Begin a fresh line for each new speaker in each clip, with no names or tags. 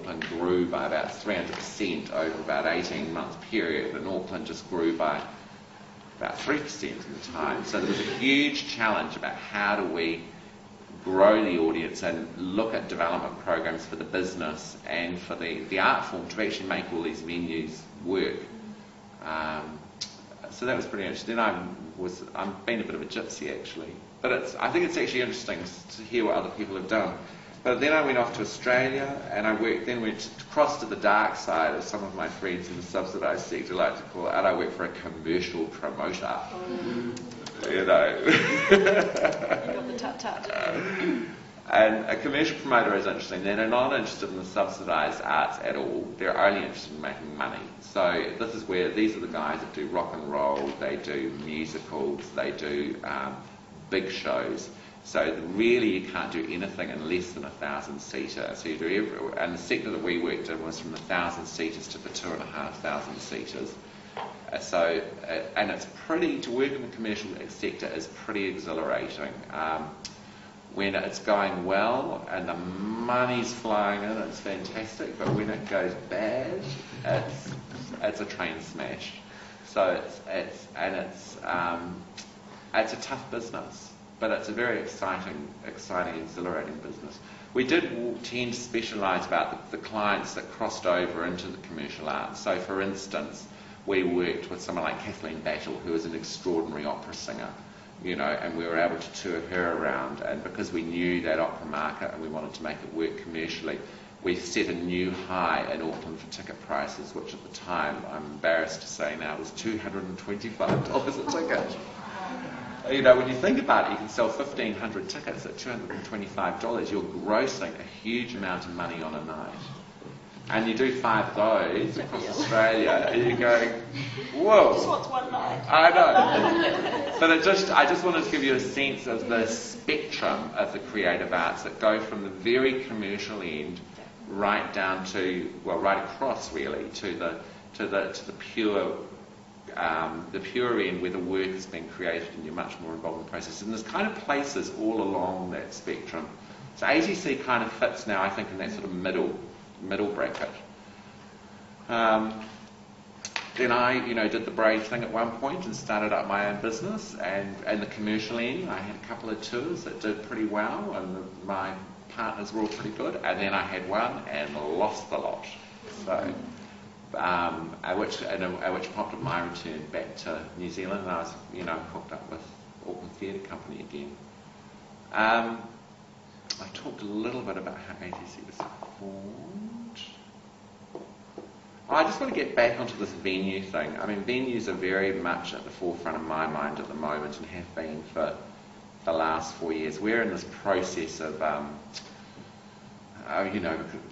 Auckland grew by about 300% over about 18-month period, and Auckland just grew by about 3% in the time. So there was a huge challenge about how do we grow the audience and look at development programs for the business and for the art form to actually make all these venues work. So that was pretty interesting. Then I've been a bit of a gypsy actually, but I think it's actually interesting to hear what other people have done. But then I went off to Australia, and I went across to the dark side, as some of my friends in the subsidised sector like to call it, and I worked for a commercial promoter. You know.
You got the tut-tut.
And a commercial promoter is interesting. They're not interested in the subsidised arts at all. They're only interested in making money. So this is where these are the guys that do rock and roll, they do musicals, they do big shows. So really you can't do anything in less than 1,000-seater. So you do and the sector that we worked in was from 1,000-seaters to the 2,500-seaters. So and it's to work in the commercial sector is pretty exhilarating. When it's going well and the money's flowing in, it's fantastic. But when it goes bad, it's a train smash. So it's a tough business, but it's a very exciting, exhilarating business. We did tend to specialise about the clients that crossed over into the commercial arts. So, for instance, we worked with someone like Kathleen Battle, who is an extraordinary opera singer, you know, and we were able to tour her around. And because we knew that opera market and we wanted to make it work commercially, we set a new high in Auckland for ticket prices, which at the time, I'm embarrassed to say now, was $225 a ticket. You know, when you think about it, you can sell 1,500 tickets at $225. You're grossing a huge amount of money on a night. And you do 5 of those across Australia, and you're going, whoa.
Just wants one night.
I know. But I just wanted to give you a sense of the spectrum of the creative arts that go from the very commercial end right down to, well, right across really to the pure end where the work has been created and you're much more involved in the process. And there's kind of places all along that spectrum. So ATC kind of fits now, I think, in that sort of middle bracket. Then I, did the brave thing at one point and started up my own business. And the commercial end, I had a couple of tours that did pretty well, and my partners were all pretty good. And then I had one and lost the lot. So, which prompted my return back to New Zealand, and I was, hooked up with Auckland Theatre Company again. I talked a little bit about how ATC was formed. I just want to get back onto this venue thing. I mean, venues are very much at the forefront of my mind at the moment and have been for the last 4 years. We're in this process of,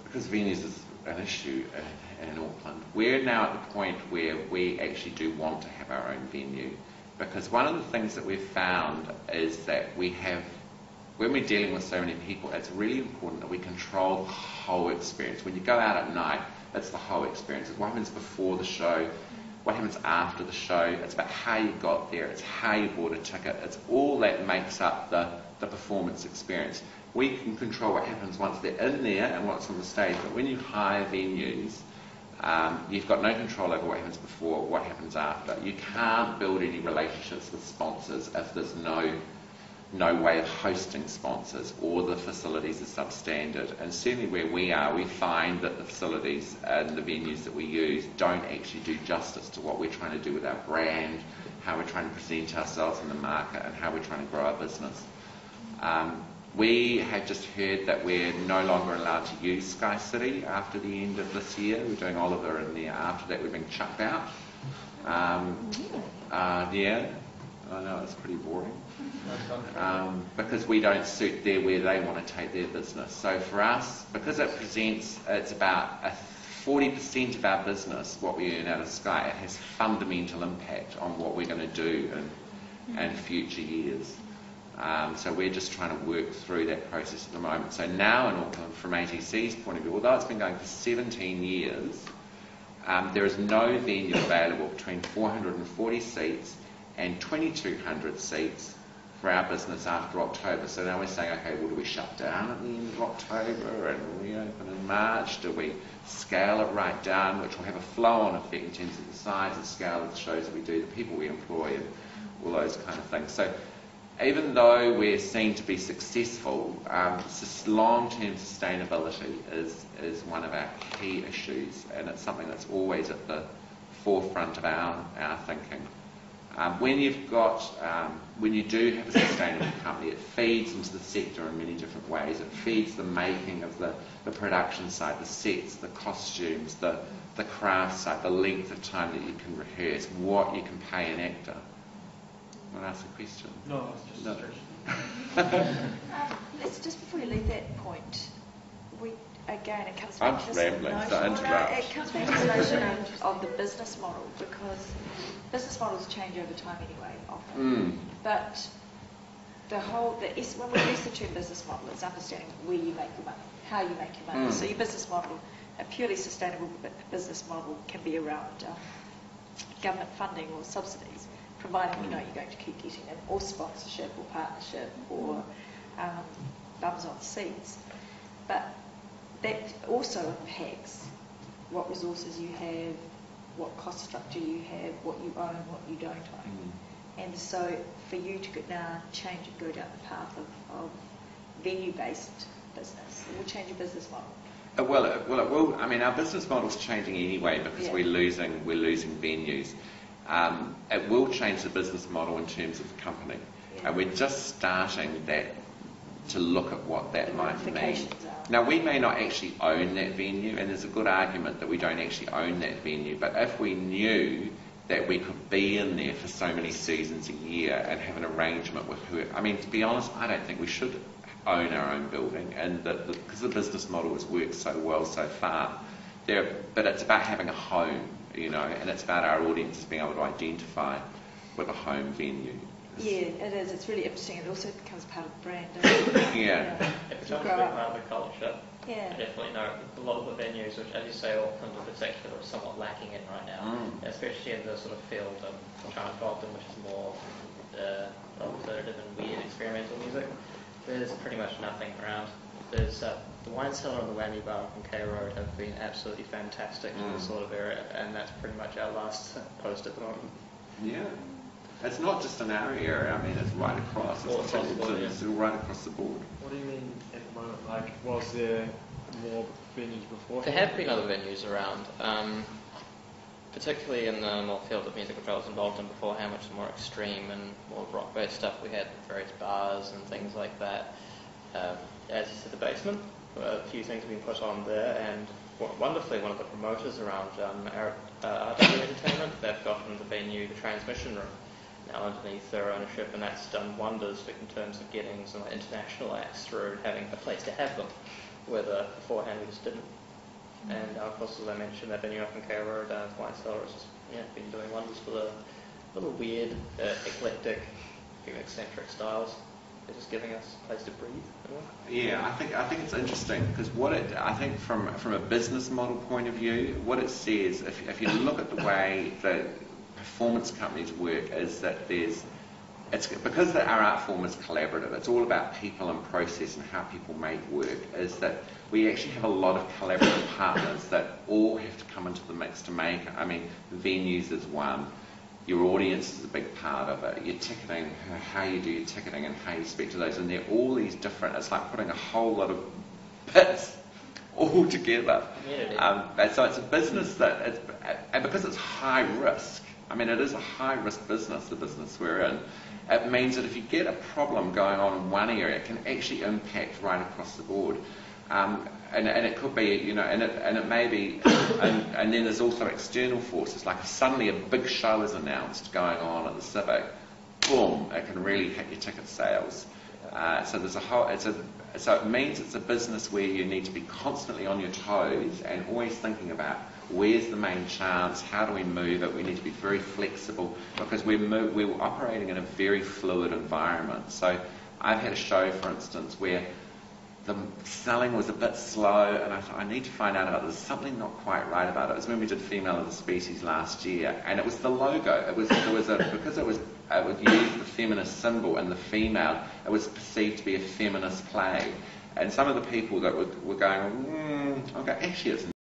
because venues is an issue in Auckland, we're now at the point where we actually do want to have our own venue, because one of the things that we've found is that when we're dealing with so many people, it's really important that we control the whole experience. When you go out at night, it's the whole experience. It's what happens before the show, what happens after the show. It's about how you got there. It's how you bought a ticket. It's all that makes up the performance experience. We can control what happens once they're in there and what's on the stage, but when you hire venues, you've got no control over what happens before, what happens after. You can't build any relationships with sponsors if there's no way of hosting sponsors, or the facilities are substandard. And certainly where we are, we find that the facilities and the venues that we use don't actually do justice to what we're trying to do with our brand, how we're trying to present ourselves in the market, and how we're trying to grow our business. We have just heard that we're no longer allowed to use Sky City after the end of this year. We're doing Oliver in there. After that, we're being chucked out. Yeah, I know, it's pretty boring. Because we don't suit where they want to take their business. So for us, because it's about 40% of our business, what we earn out of Sky, it has fundamental impact on what we're going to do in future years. So we're just trying to work through that process at the moment. So now in Auckland, from ATC's point of view, although it's been going for 17 years, there is no venue available between 440 seats and 2,200 seats for our business after October. So now we're saying, okay, well, do we shut down at the end of October and reopen in March? Do we scale it right down, which will have a flow-on effect in terms of the size and scale of the shows that we do, the people we employ, and all those kind of things. So even though we're seen to be successful, long-term sustainability is one of our key issues, and it's something that's always at the forefront of our thinking. When you do have a sustainable company, it feeds into the sector in many different ways. It feeds the making of the production side, the sets, the costumes, the craft side, the length of time that you can rehearse, what you can pay an actor. Want to ask a question?
No, it's just
No.
a suggestion.
Let's just before you leave that point, it comes back
I'm
to this
rambling,
notion.
so interrupt.
It comes back to this notion of the business model, because business models change over time anyway, often. But when we use the term business model, it's understanding where you make your money, how you make your money. So your business model, a purely sustainable business model, can be around government funding or subsidies, providing you know you're going to keep getting them, or sponsorship or partnership, or bums on seats. But that also impacts what resources you have, what cost structure you have, what you own, what you don't own. And so for you to now change and go down the path of venue-based business, it will change your business model.
Well, it will. I mean, our business model's changing anyway because we're losing venues. It will change the business model in terms of the company, and we're just starting to look at what that might mean. Now, we may not actually own that venue, and there's a good argument that we don't actually own that venue, but if we knew that we could be in there for so many seasons a year and have an arrangement with who, I mean, to be honest, I don't think we should own our own building, and because the business model has worked so well so far, but it's about having a home, and it's about our audiences being able to identify with a home venue.
Yeah, it is. It's really interesting. It also becomes part of the brand, doesn't it?
Yeah.
It becomes a big part of the culture.
Yeah.
I definitely know a lot of the venues, which, as you say, Auckland in particular is somewhat lacking in right now, especially in the sort of field of Charles-Bolton, which is more alternative and weird experimental music. There's pretty much nothing around. There's the wine cellar and the Whammy Bar on K Road have been absolutely fantastic in this sort of area, and that's pretty much our last post at the moment.
Yeah. It's not just in our area, I mean, it's right across. It's right across the board.
What do you mean at the moment? Like, was there more venues before?
There have been other venues around, particularly in the more field of music which I was involved in beforehand, which is more extreme and more rock-based stuff. We had various bars and things like that. As you said, the basement, a few things have been put on there, and wonderfully, one of the promoters around RW Entertainment, they've gotten the venue, the transmission room, now underneath their ownership, and that's done wonders in terms of getting some international acts through and having a place to have them, where beforehand we just didn't. And of course, as I mentioned, that venue up in K Road, Wine Cellar, has just been doing wonders for the little weird, eclectic, eccentric styles. They're just giving us a place to breathe.
Yeah, I think it's interesting because I think from a business model point of view, what it says, if you look at the way the performance companies work, is that it's because our art form is collaborative. It's all about people and process and how people make work. Is that we actually have a lot of collaborative partners that all have to come into the mix to make it. I mean, venues is one. Your audience is a big part of it. Your ticketing, how you do your ticketing and how you speak to those, and they're all these different. It's like putting a whole lot of bits all together. And so it's a business and because it's high risk. I mean, it is a high-risk business, the business we're in. It means that if you get a problem going on in one area, it can actually impact right across the board. And it could be, and it may be, and then there's also external forces. Like if suddenly a big show is announced going on at the Civic, boom, it can really hit your ticket sales. So there's so it means it's a business where you need to be constantly on your toes and always thinking about where's the main chance, how do we move it. We need to be very flexible because we're operating in a very fluid environment. So I've had a show, for instance, where the selling was a bit slow, and I thought, I need to find out about this. There's something not quite right about it. It was when we did Female of the Species last year, and it was the logo. Because it would use the feminist symbol and the female, it was perceived to be a feminist play. And some of the people that were going, okay, actually it's